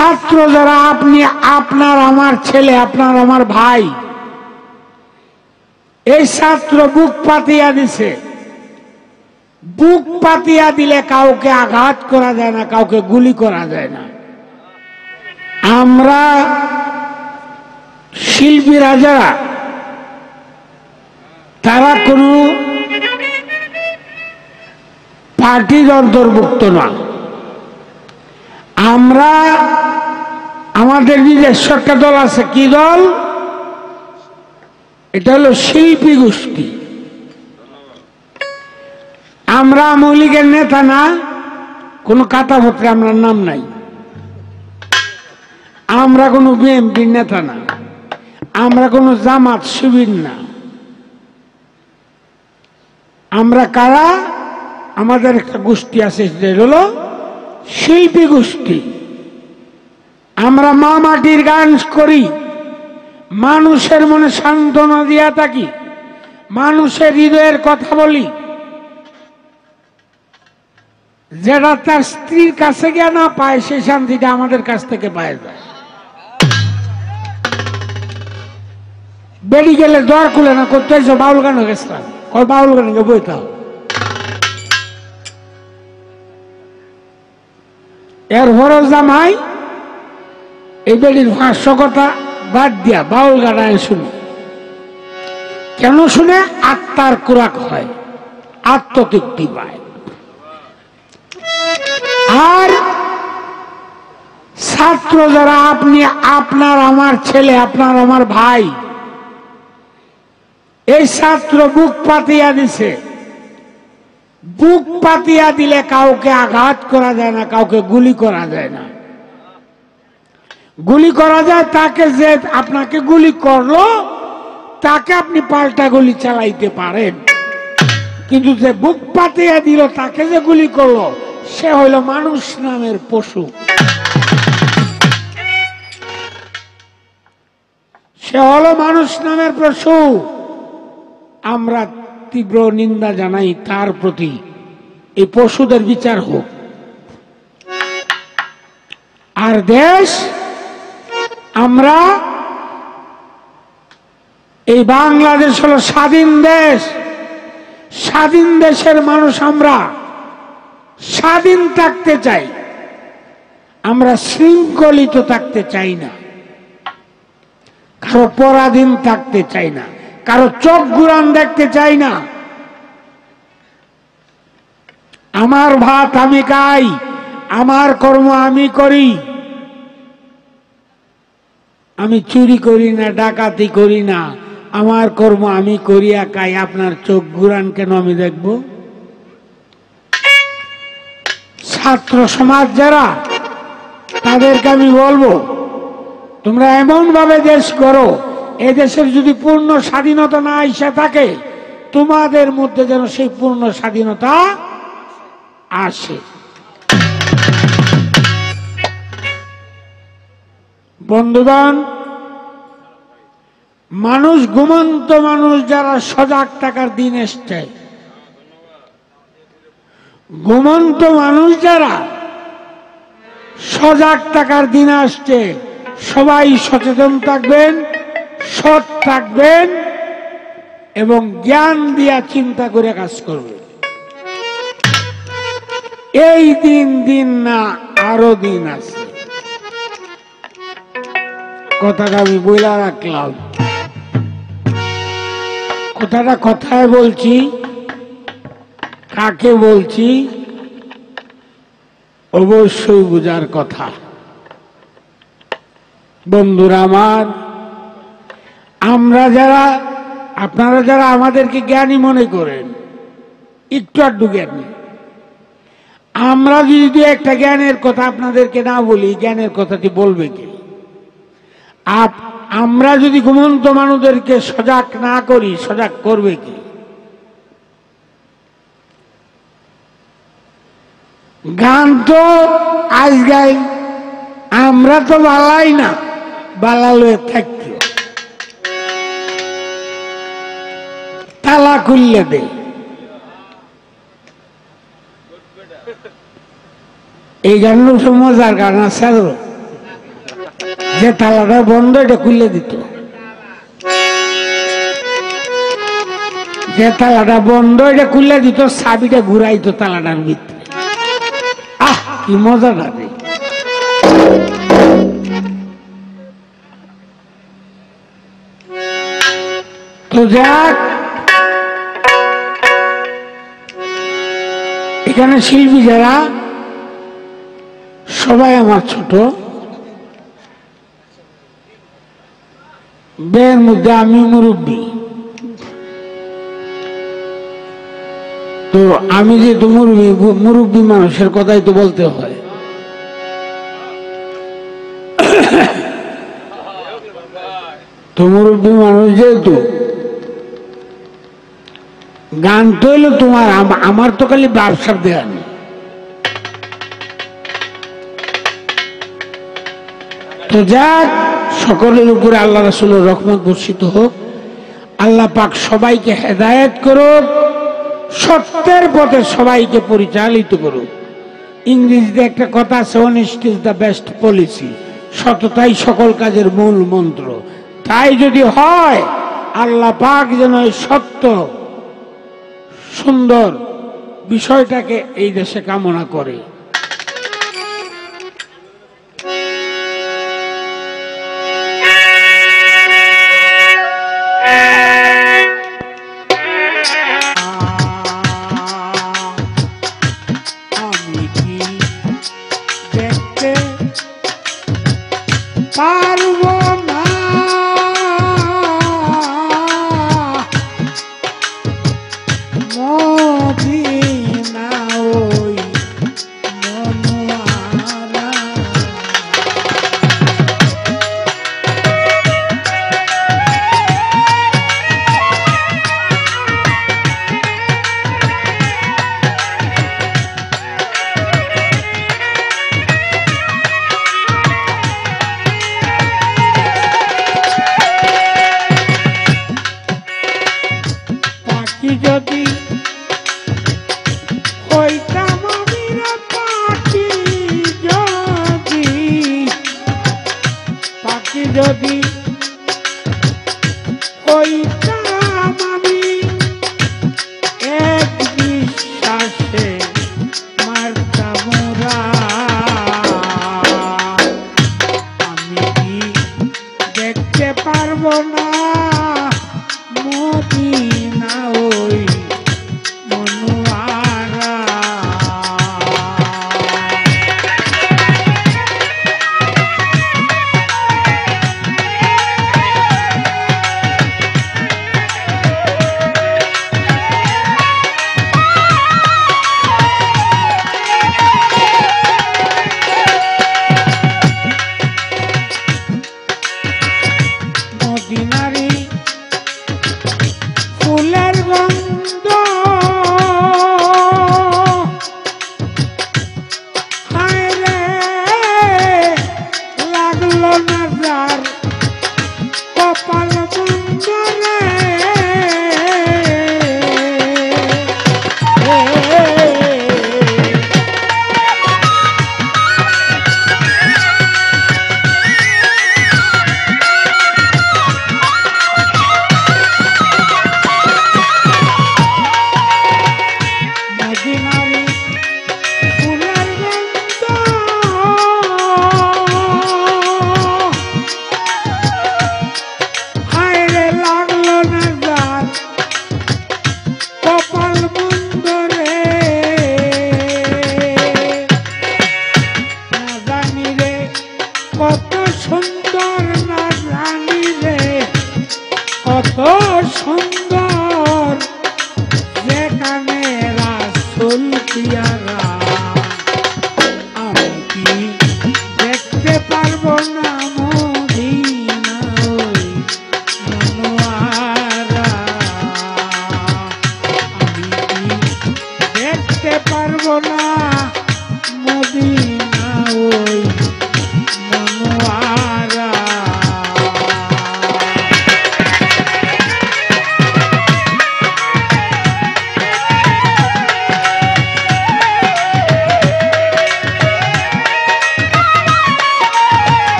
ছাত্র যারা, আপনি, আপনার আমার ছেলে, আপনার আমার ভাই, এই ছাত্র বুক পাতিয়া দিছে। বুক পাতিয়া দিলে কাউকে আঘাত করা যায় না, কাউকে গুলি করা যায় না। আমরা শিল্পীরা যারা, তারা কোনো পার্টির অন্তর্ভুক্ত না। আমরা, আমাদের নিজস্ব একটা দল আছে। কি দল? এটা হলো শিল্পী গোষ্ঠী। আমরা মৌলিকের নেতা না, কোনো কাটাপত্রে আমরা নাম নাই। আমরা কোনো বিএনপির নেতা না, আমরা কোনো জামাত শিবির না। আমরা কারা? আমাদের একটা গোষ্ঠী আছে, সেটা হলো শিল্পী গোষ্ঠী। আমরা মা মাটির গান করি, মানুষের মনে সান্ত্বনা দিয়া থাকি, মানুষের হৃদয়ের কথা বলি, যেটা তার স্ত্রীর কাছে গিয়ে না পায়, সেই শান্তিটা আমাদের কাছ থেকে পায় যায়। বেরিয়ে গেলে দর খুলে না, করতে বাউল গান গেছিলাম, বাউল গানকে বইতাম। এর বড় জামাই এই বেড়ির 500 কথা বাদ দিয়া বাউল গান শুনে। কেন শুনে? আত্মার খোরাক হয়, আত্মতৃপ্তি পায়। আর ছাত্র যারা, আপনি, আপনার আমার ছেলে, আপনার আমার ভাই, এই ছাত্র বুক পাতিয়া দিছে। বুক পাতিয়া দিলে কাউকে আঘাত করা যায় না, কাউকে গুলি করা যায় না। গুলি করা যায় তাকে, যে আপনাকে গুলি করলো তাকে আপনি পাল্টা গুলি চালাইতে পারেন, কিন্তু যে বুক পাতিয়া দিল তাকে যে গুলি করলো, সে হইল মানুষ নামের পশু। সে হলো মানুষ নামের পশু। আমরা তীব্র নিন্দা জানাই তার প্রতি। এই পশুদের বিচার হোক। আর দেশ, আমরা, এই বাংলাদেশ হলো স্বাধীন দেশ। স্বাধীন দেশের মানুষ আমরা স্বাধীন থাকতে চাই। আমরা শৃঙ্খলিত থাকতে চাই না, কারো পরাধীন থাকতে চাই না, কারো চোখ ঘুরান দেখতে চাই না। আমার ভাত আমি খাই, আমার কর্ম আমি করি। আমি চুরি করি না, ডাকাতি করি না, আমার কর্ম আমি করিয়া খাই। আপনার চোখ ঘুরান কেন আমি দেখব? ছাত্র সমাজ যারা, তাদেরকে আমি বলবো, তোমরা এমন ভাবে দেশ করো, এই দেশের যদি পূর্ণ স্বাধীনতা না আইসা থাকে, তোমাদের মধ্যে যেন সেই পূর্ণ স্বাধীনতা আসে। বন্ধুগণ, মানুষ, ঘুমন্ত মানুষ যারা, সজাগ থাকার দিন এসছে। ঘুমন্ত মানুষ যারা, সজাগ থাকার দিন আসছে। সবাই সচেতন থাকবেন, সৎ থাকবেন এবং জ্ঞান দিয়া চিন্তা করে কাজ করবেন। এই দিন না, আরো দিন আছে। কথাটা আমি বইলা রাখলাম। কথাটা কথায় বলছি, কাকে বলছি অবশ্যই বুঝার কথা। বন্ধুরা আমার, আমরা যারা, আপনারা যারা আমাদেরকে জ্ঞানী মনে করেন, একটু আধটু জ্ঞানী, আমরা যদি একটা জ্ঞানের কথা আপনাদেরকে না বলি, জ্ঞানের কথাটি বলবে কে? আমরা যদি ঘুমন্ত মানুষদেরকে সজাগ না করি, সজাগ করবে কি? গান তো আজ গাই, আমরা তো বালাই না, বালালে থাকতো তালা খুললে দে। এই গান তো মজার গান আছে। যে তালাটা বন্ধ এটা খুলে দিত, যে তালাটা বন্ধ এটা খুলে দিত, চাবিটা ঘুরাইতো তালাটার ভিতরে। আহ কি মজাটা রে। তো যাক, এখানে শিল্পী যারা সবাই আমার ছোট, বের মধ্যে আমি মুরব্বী। তো আমি যেহেতু মুরব্বী মানুষের কথাই তো বলতে হয়। তো মুরব্বী মানুষ যেহেতু, গান তো হইলো তোমার, আমার তো খালি ব্যবসার দেয়া নেই। তো যাক, সকলের উপরে আল্লাহ রাসূলের রহমত বর্ষিত হোক। আল্লাহ পাক সবাইকে হেদায়েত করুক, সত্যের পথে সবাইকে পরিচালিত করুক। ইংরেজিতে একটা কথা আছে, honesty is the best policy, সততাই সকল কাজের মূল মন্ত্র। তাই যদি হয়, আল্লাহ পাক যেন এই সত্য সুন্দর বিষয়টাকে এই দেশে কামনা করে। আমি কি দেখতে পারবো না মদিনা ওই মনোয়ারা। পাখি যদি হইতাম আমি রে, পাখি যদি, পাখি যদি হইতাম আমি, এক বিশ্বাসে মারতাম ওরা। আমি কি দেখতে পারবো না মদিনা ওই মনোয়ারা। মদিনারি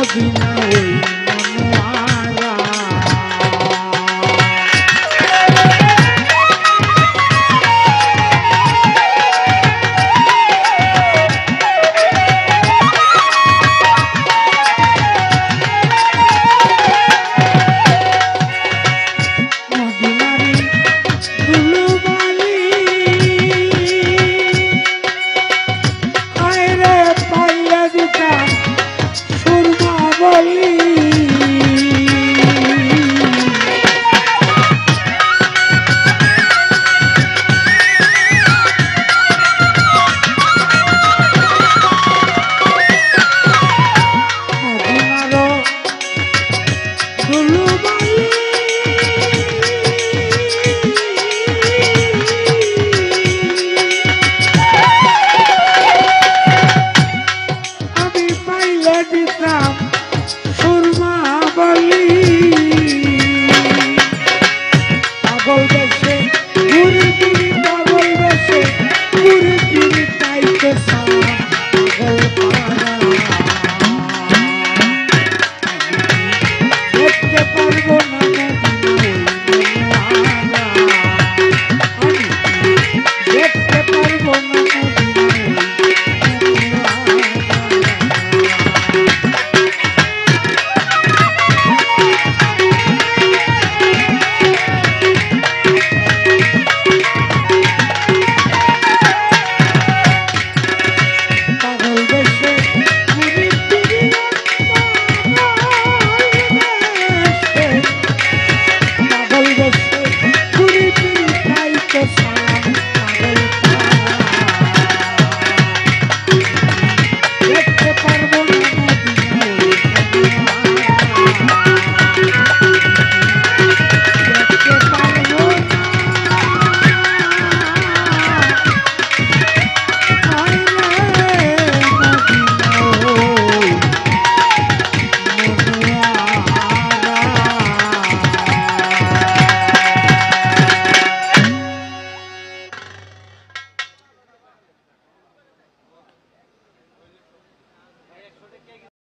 মদিনা ওই